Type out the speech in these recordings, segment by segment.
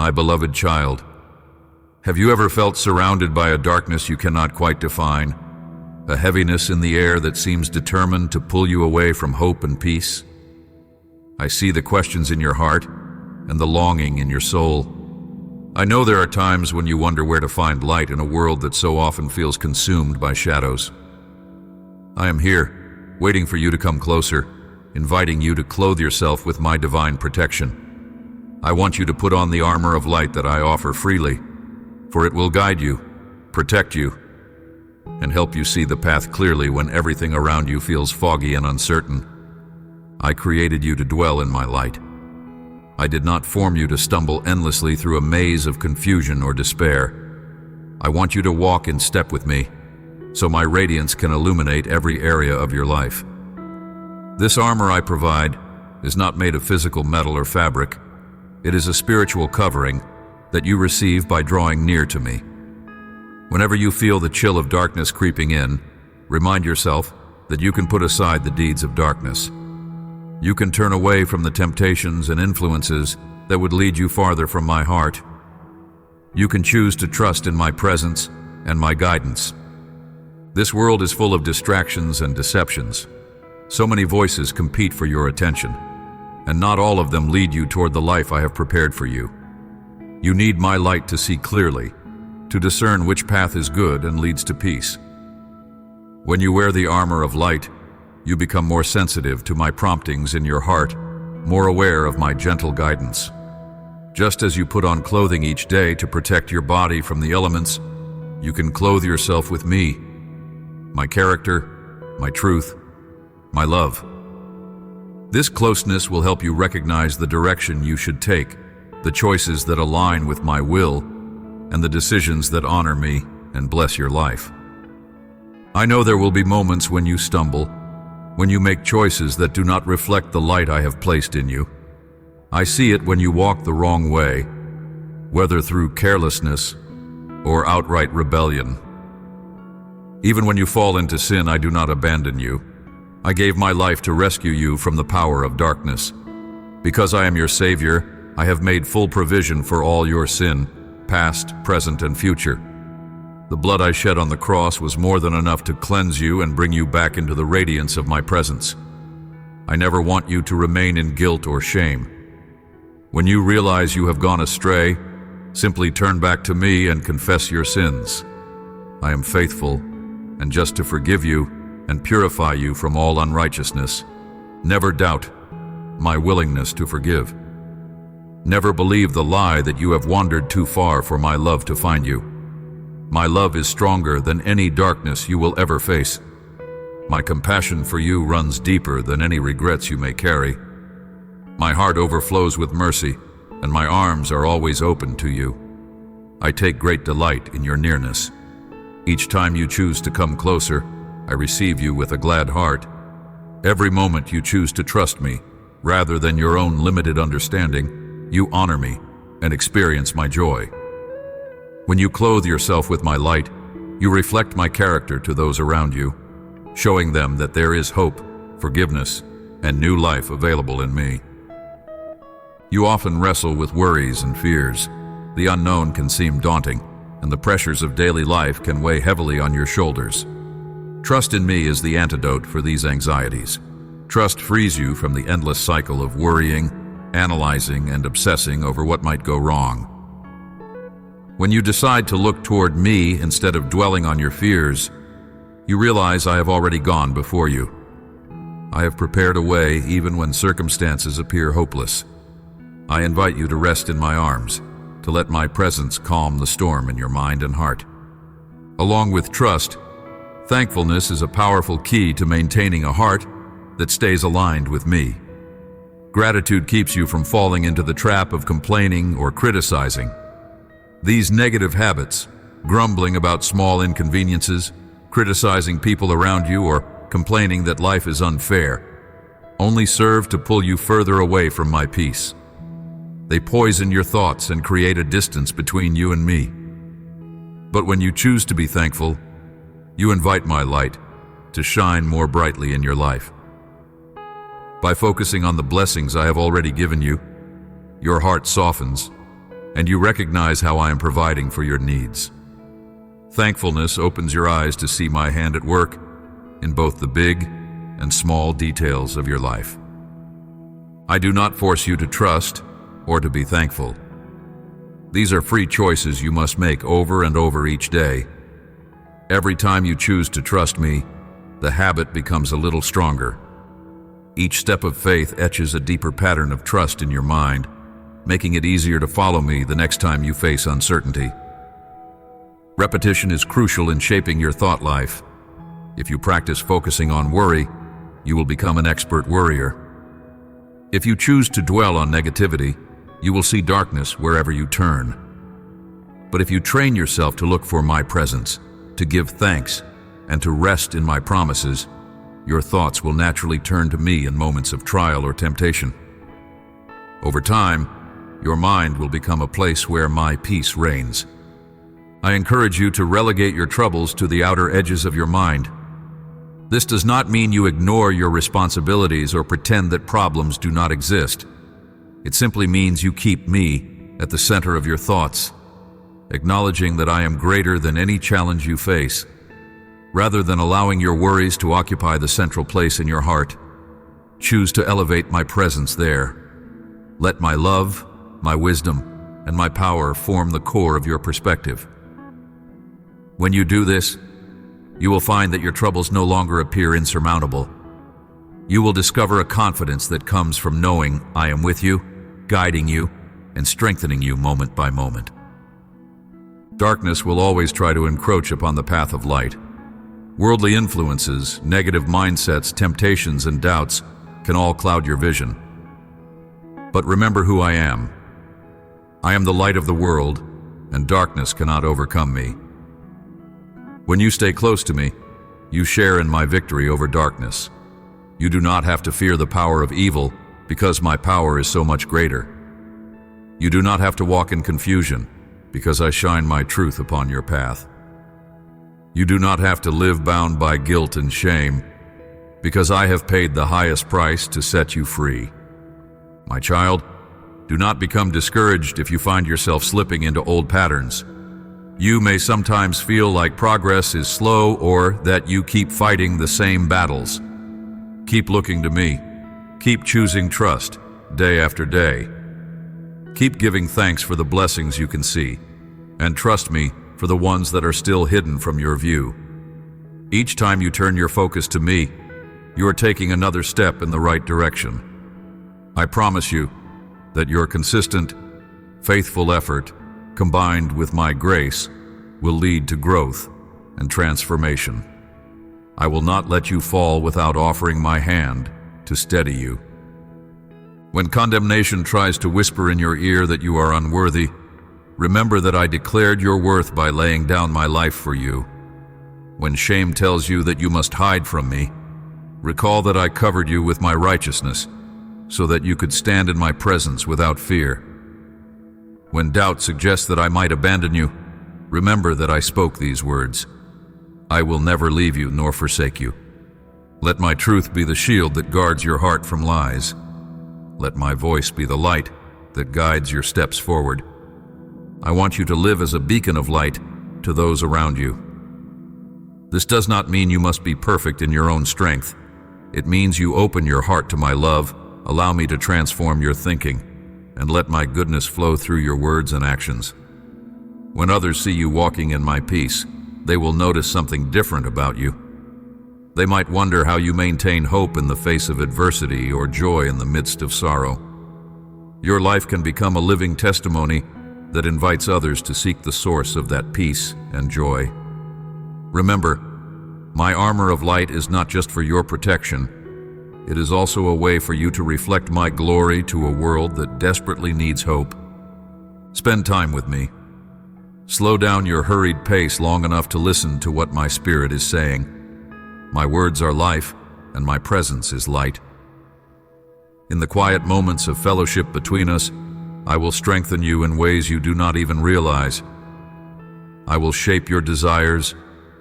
My beloved child, have you ever felt surrounded by a darkness you cannot quite define? A heaviness in the air that seems determined to pull you away from hope and peace? I see the questions in your heart and the longing in your soul. I know there are times when you wonder where to find light in a world that so often feels consumed by shadows. I am here, waiting for you to come closer, inviting you to clothe yourself with my divine protection. I want you to put on the armor of light that I offer freely, for it will guide you, protect you, and help you see the path clearly when everything around you feels foggy and uncertain. I created you to dwell in my light. I did not form you to stumble endlessly through a maze of confusion or despair. I want you to walk in step with me, so my radiance can illuminate every area of your life. This armor I provide is not made of physical metal or fabric. It is a spiritual covering that you receive by drawing near to me. Whenever you feel the chill of darkness creeping in, remind yourself that you can put aside the deeds of darkness. You can turn away from the temptations and influences that would lead you farther from my heart. You can choose to trust in my presence and my guidance. This world is full of distractions and deceptions. So many voices compete for your attention, and not all of them lead you toward the life I have prepared for you. You need my light to see clearly, to discern which path is good and leads to peace. When you wear the armor of light, you become more sensitive to my promptings in your heart, more aware of my gentle guidance. Just as you put on clothing each day to protect your body from the elements, you can clothe yourself with me, my character, my truth, my love. This closeness will help you recognize the direction you should take, the choices that align with my will, and the decisions that honor me and bless your life. I know there will be moments when you stumble, when you make choices that do not reflect the light I have placed in you. I see it when you walk the wrong way, whether through carelessness or outright rebellion. Even when you fall into sin, I do not abandon you. I gave my life to rescue you from the power of darkness. Because I am your Savior, I have made full provision for all your sin, past, present, and future. The blood I shed on the cross was more than enough to cleanse you and bring you back into the radiance of my presence. I never want you to remain in guilt or shame. When you realize you have gone astray, simply turn back to me and confess your sins. I am faithful and just to forgive you and purify you from all unrighteousness. Never doubt my willingness to forgive. Never believe the lie that you have wandered too far for my love to find you. My love is stronger than any darkness you will ever face. My compassion for you runs deeper than any regrets you may carry. My heart overflows with mercy, and my arms are always open to you. I take great delight in your nearness. Each time you choose to come closer, I receive you with a glad heart. Every moment you choose to trust me, rather than your own limited understanding, you honor me and experience my joy. When you clothe yourself with my light, you reflect my character to those around you, showing them that there is hope, forgiveness, and new life available in me. You often wrestle with worries and fears. The unknown can seem daunting, and the pressures of daily life can weigh heavily on your shoulders. Trust in me is the antidote for these anxieties. Trust frees you from the endless cycle of worrying, analyzing, and obsessing over what might go wrong. When you decide to look toward me instead of dwelling on your fears, you realize I have already gone before you. I have prepared a way even when circumstances appear hopeless. I invite you to rest in my arms, to let my presence calm the storm in your mind and heart. Along with trust, thankfulness is a powerful key to maintaining a heart that stays aligned with me. Gratitude keeps you from falling into the trap of complaining or criticizing. These negative habits, grumbling about small inconveniences, criticizing people around you, or complaining that life is unfair, only serve to pull you further away from my peace. They poison your thoughts and create a distance between you and me. But when you choose to be thankful, you invite my light to shine more brightly in your life. By focusing on the blessings I have already given you, your heart softens, and you recognize how I am providing for your needs. Thankfulness opens your eyes to see my hand at work in both the big and small details of your life. I do not force you to trust or to be thankful. These are free choices you must make over and over each day. Every time you choose to trust me, the habit becomes a little stronger. Each step of faith etches a deeper pattern of trust in your mind, making it easier to follow me the next time you face uncertainty. Repetition is crucial in shaping your thought life. If you practice focusing on worry, you will become an expert worrier. If you choose to dwell on negativity, you will see darkness wherever you turn. But if you train yourself to look for my presence, to give thanks, and to rest in my promises, your thoughts will naturally turn to me in moments of trial or temptation. Over time, your mind will become a place where my peace reigns. I encourage you to relegate your troubles to the outer edges of your mind. This does not mean you ignore your responsibilities or pretend that problems do not exist. It simply means you keep me at the center of your thoughts, acknowledging that I am greater than any challenge you face. Rather than allowing your worries to occupy the central place in your heart, choose to elevate my presence there. Let my love, my wisdom, and my power form the core of your perspective. When you do this, you will find that your troubles no longer appear insurmountable. You will discover a confidence that comes from knowing I am with you, guiding you, and strengthening you moment by moment. Darkness will always try to encroach upon the path of light. Worldly influences, negative mindsets, temptations, and doubts can all cloud your vision. But remember who I am. I am the light of the world, and darkness cannot overcome me. When you stay close to me, you share in my victory over darkness. You do not have to fear the power of evil, because my power is so much greater. You do not have to walk in confusion, because I shine my truth upon your path. You do not have to live bound by guilt and shame, because I have paid the highest price to set you free. My child, do not become discouraged if you find yourself slipping into old patterns. You may sometimes feel like progress is slow or that you keep fighting the same battles. Keep looking to me. Keep choosing trust day after day. Keep giving thanks for the blessings you can see, and trust me for the ones that are still hidden from your view. Each time you turn your focus to me, you are taking another step in the right direction. I promise you that your consistent, faithful effort, combined with my grace, will lead to growth and transformation. I will not let you fall without offering my hand to steady you. When condemnation tries to whisper in your ear that you are unworthy, remember that I declared your worth by laying down my life for you. When shame tells you that you must hide from me, recall that I covered you with my righteousness, so that you could stand in my presence without fear. When doubt suggests that I might abandon you, remember that I spoke these words. I will never leave you nor forsake you. Let my truth be the shield that guards your heart from lies. Let my voice be the light that guides your steps forward. I want you to live as a beacon of light to those around you. This does not mean you must be perfect in your own strength. It means you open your heart to my love, allow me to transform your thinking, and let my goodness flow through your words and actions. When others see you walking in my peace, they will notice something different about you. They might wonder how you maintain hope in the face of adversity or joy in the midst of sorrow. Your life can become a living testimony that invites others to seek the source of that peace and joy. Remember, my armor of light is not just for your protection. It is also a way for you to reflect my glory to a world that desperately needs hope. Spend time with me. Slow down your hurried pace long enough to listen to what my spirit is saying. My words are life, and my presence is light. In the quiet moments of fellowship between us, I will strengthen you in ways you do not even realize. I will shape your desires,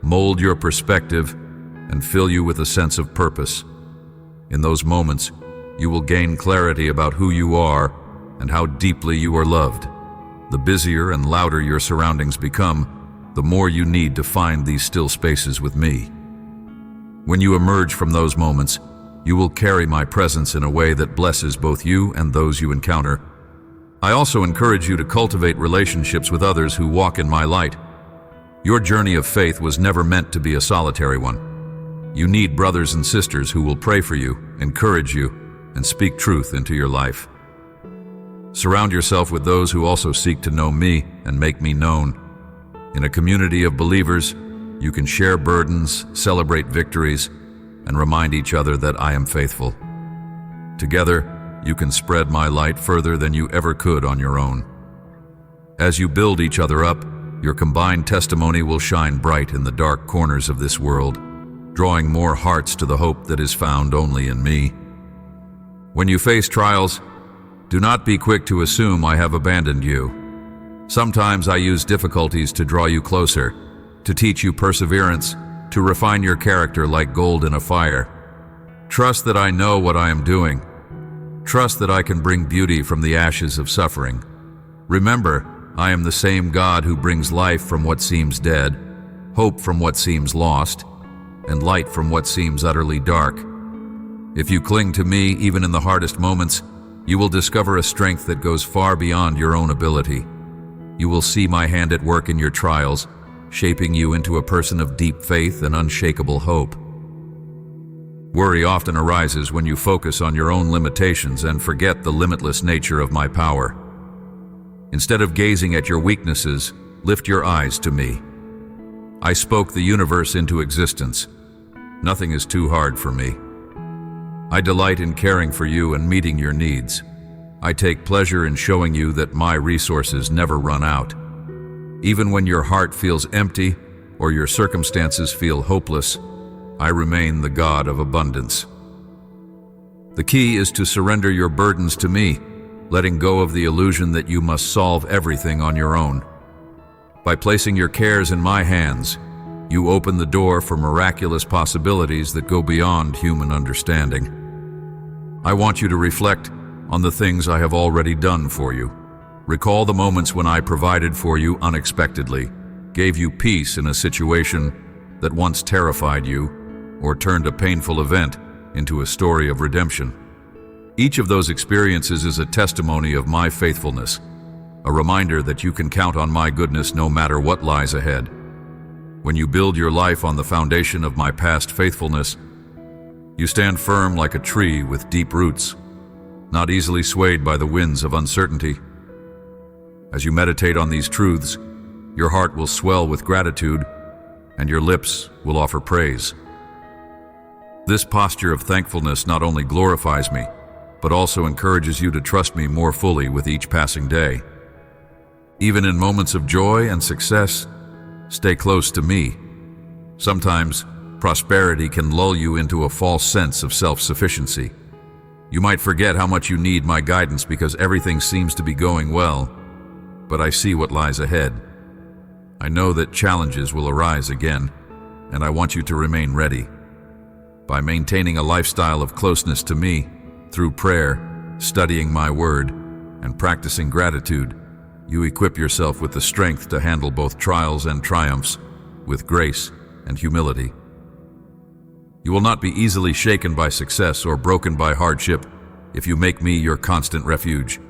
mold your perspective, and fill you with a sense of purpose. In those moments, you will gain clarity about who you are and how deeply you are loved. The busier and louder your surroundings become, the more you need to find these still spaces with me. When you emerge from those moments, you will carry my presence in a way that blesses both you and those you encounter. I also encourage you to cultivate relationships with others who walk in my light. Your journey of faith was never meant to be a solitary one. You need brothers and sisters who will pray for you, encourage you, and speak truth into your life. Surround yourself with those who also seek to know me and make me known. In a community of believers, you can share burdens, celebrate victories, and remind each other that I am faithful. Together, you can spread my light further than you ever could on your own. As you build each other up, your combined testimony will shine bright in the dark corners of this world, drawing more hearts to the hope that is found only in me. When you face trials, do not be quick to assume I have abandoned you. Sometimes I use difficulties to draw you closer, to teach you perseverance, to refine your character like gold in a fire. Trust that I know what I am doing. Trust that I can bring beauty from the ashes of suffering. Remember, I am the same God who brings life from what seems dead, hope from what seems lost, and light from what seems utterly dark. If you cling to me even in the hardest moments, you will discover a strength that goes far beyond your own ability. You will see my hand at work in your trials, shaping you into a person of deep faith and unshakable hope. Worry often arises when you focus on your own limitations and forget the limitless nature of my power. Instead of gazing at your weaknesses, lift your eyes to me. I spoke the universe into existence. Nothing is too hard for me. I delight in caring for you and meeting your needs. I take pleasure in showing you that my resources never run out. Even when your heart feels empty or your circumstances feel hopeless, I remain the God of abundance. The key is to surrender your burdens to me, letting go of the illusion that you must solve everything on your own. By placing your cares in my hands, you open the door for miraculous possibilities that go beyond human understanding. I want you to reflect on the things I have already done for you. Recall the moments when I provided for you unexpectedly, gave you peace in a situation that once terrified you, or turned a painful event into a story of redemption. Each of those experiences is a testimony of my faithfulness, a reminder that you can count on my goodness no matter what lies ahead. When you build your life on the foundation of my past faithfulness, you stand firm like a tree with deep roots, not easily swayed by the winds of uncertainty. As you meditate on these truths, your heart will swell with gratitude, and your lips will offer praise. This posture of thankfulness not only glorifies me, but also encourages you to trust me more fully with each passing day. Even in moments of joy and success, stay close to me. Sometimes, prosperity can lull you into a false sense of self-sufficiency. You might forget how much you need my guidance because everything seems to be going well, but I see what lies ahead. I know that challenges will arise again, and I want you to remain ready. By maintaining a lifestyle of closeness to me, through prayer, studying my word, and practicing gratitude, you equip yourself with the strength to handle both trials and triumphs with grace and humility. You will not be easily shaken by success or broken by hardship if you make me your constant refuge.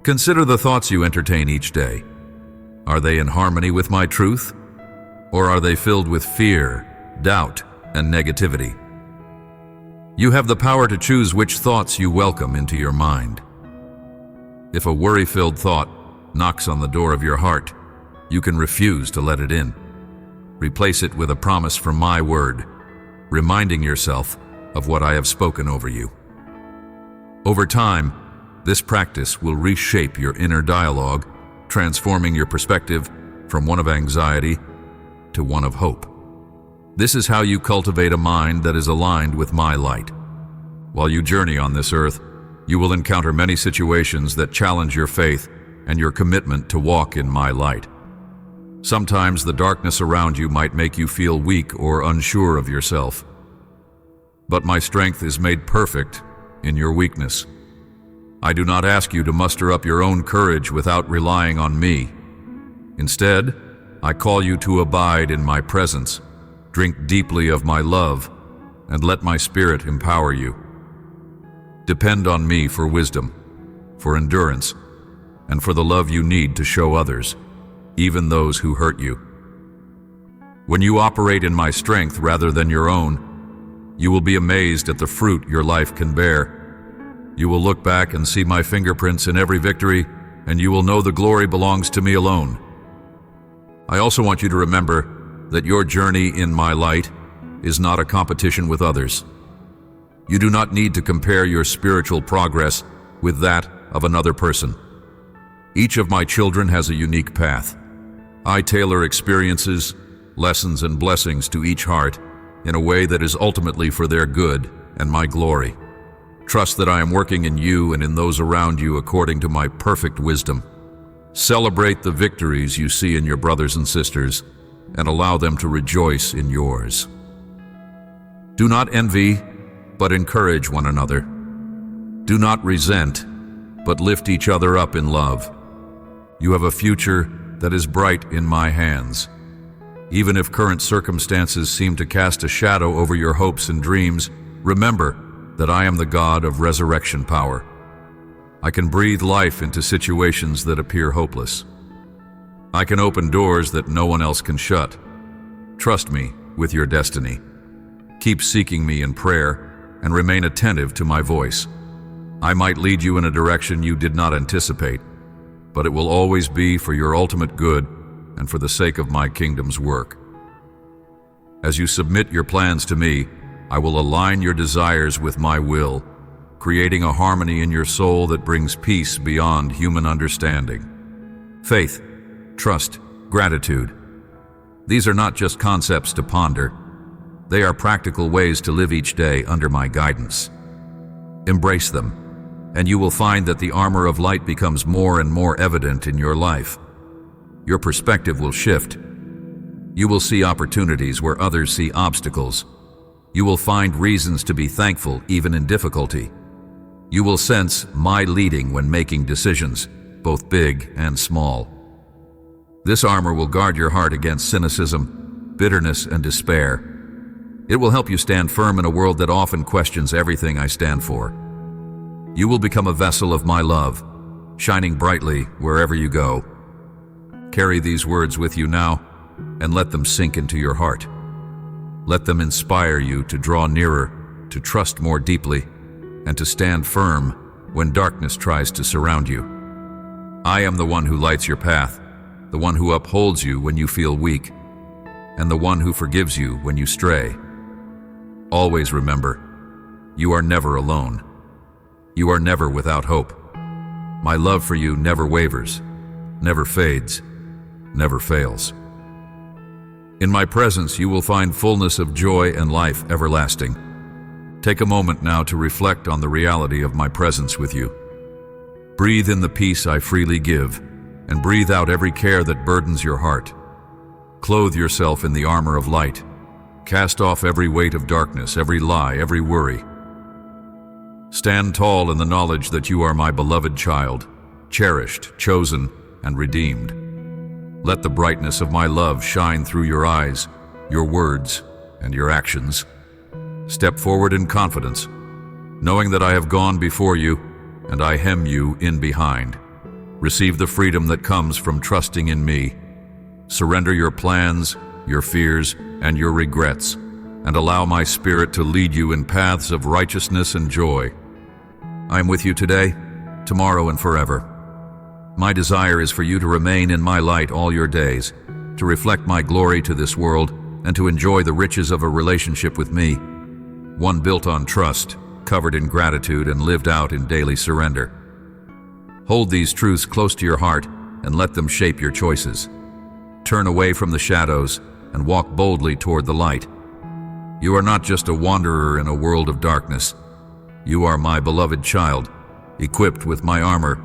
Consider the thoughts you entertain each day. Are they in harmony with my truth? Or are they filled with fear, doubt, and negativity? You have the power to choose which thoughts you welcome into your mind. If a worry-filled thought knocks on the door of your heart, you can refuse to let it in. Replace it with a promise from my word, reminding yourself of what I have spoken over you. Over time, this practice will reshape your inner dialogue, transforming your perspective from one of anxiety to one of hope. This is how you cultivate a mind that is aligned with my light. While you journey on this earth, you will encounter many situations that challenge your faith and your commitment to walk in my light. Sometimes the darkness around you might make you feel weak or unsure of yourself. But my strength is made perfect in your weakness. I do not ask you to muster up your own courage without relying on me. Instead, I call you to abide in my presence, drink deeply of my love, and let my spirit empower you. Depend on me for wisdom, for endurance, and for the love you need to show others, even those who hurt you. When you operate in my strength rather than your own, you will be amazed at the fruit your life can bear. You will look back and see my fingerprints in every victory, and you will know the glory belongs to me alone. I also want you to remember that your journey in my light is not a competition with others. You do not need to compare your spiritual progress with that of another person. Each of my children has a unique path. I tailor experiences, lessons, and blessings to each heart in a way that is ultimately for their good and my glory. Trust that I am working in you and in those around you according to my perfect wisdom. Celebrate the victories you see in your brothers and sisters and allow them to rejoice in yours. Do not envy, but encourage one another. Do not resent, but lift each other up in love. You have a future that is bright in my hands. Even if current circumstances seem to cast a shadow over your hopes and dreams, remember that I am the God of resurrection power. I can breathe life into situations that appear hopeless. I can open doors that no one else can shut. Trust me with your destiny. Keep seeking me in prayer and remain attentive to my voice. I might lead you in a direction you did not anticipate, but it will always be for your ultimate good and for the sake of my kingdom's work. As you submit your plans to me, I will align your desires with my will, creating a harmony in your soul that brings peace beyond human understanding. Faith, trust, gratitude. These are not just concepts to ponder. They are practical ways to live each day under my guidance. Embrace them, and you will find that the armor of light becomes more and more evident in your life. Your perspective will shift. You will see opportunities where others see obstacles. You will find reasons to be thankful even in difficulty. You will sense my leading when making decisions, both big and small. This armor will guard your heart against cynicism, bitterness, and despair. It will help you stand firm in a world that often questions everything I stand for. You will become a vessel of my love, shining brightly wherever you go. Carry these words with you now and let them sink into your heart. Let them inspire you to draw nearer, to trust more deeply, and to stand firm when darkness tries to surround you. I am the one who lights your path, the one who upholds you when you feel weak, and the one who forgives you when you stray. Always remember, you are never alone. You are never without hope. My love for you never wavers, never fades, never fails. In my presence, you will find fullness of joy and life everlasting. Take a moment now to reflect on the reality of my presence with you. Breathe in the peace I freely give, and breathe out every care that burdens your heart. Clothe yourself in the armor of light. Cast off every weight of darkness, every lie, every worry. Stand tall in the knowledge that you are my beloved child, cherished, chosen, and redeemed. Let the brightness of my love shine through your eyes, your words, and your actions. Step forward in confidence, knowing that I have gone before you, and I hem you in behind. Receive the freedom that comes from trusting in me. Surrender your plans, your fears, and your regrets, and allow my spirit to lead you in paths of righteousness and joy. I am with you today, tomorrow, and forever. My desire is for you to remain in my light all your days, to reflect my glory to this world, and to enjoy the riches of a relationship with me, one built on trust, covered in gratitude, and lived out in daily surrender. Hold these truths close to your heart and let them shape your choices. Turn away from the shadows and walk boldly toward the light. You are not just a wanderer in a world of darkness. You are my beloved child, equipped with my armor,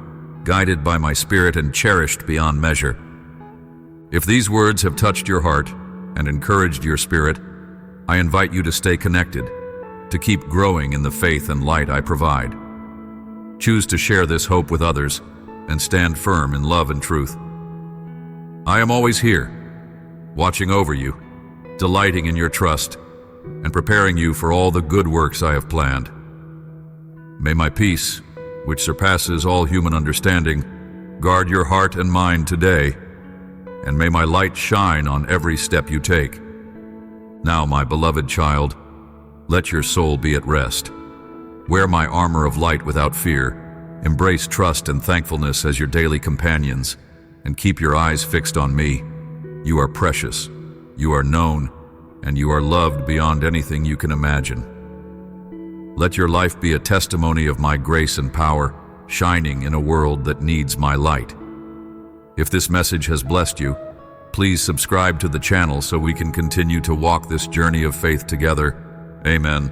guided by my spirit, and cherished beyond measure. If these words have touched your heart and encouraged your spirit, I invite you to stay connected, to keep growing in the faith and light I provide. Choose to share this hope with others and stand firm in love and truth. I am always here, watching over you, delighting in your trust, and preparing you for all the good works I have planned. May my peace, which surpasses all human understanding, guard your heart and mind today, and may my light shine on every step you take. Now, my beloved child, let your soul be at rest. Wear my armor of light without fear. Embrace trust and thankfulness as your daily companions, and keep your eyes fixed on me. You are precious, you are known, and you are loved beyond anything you can imagine. Let your life be a testimony of my grace and power, shining in a world that needs my light. If this message has blessed you, please subscribe to the channel so we can continue to walk this journey of faith together. Amen.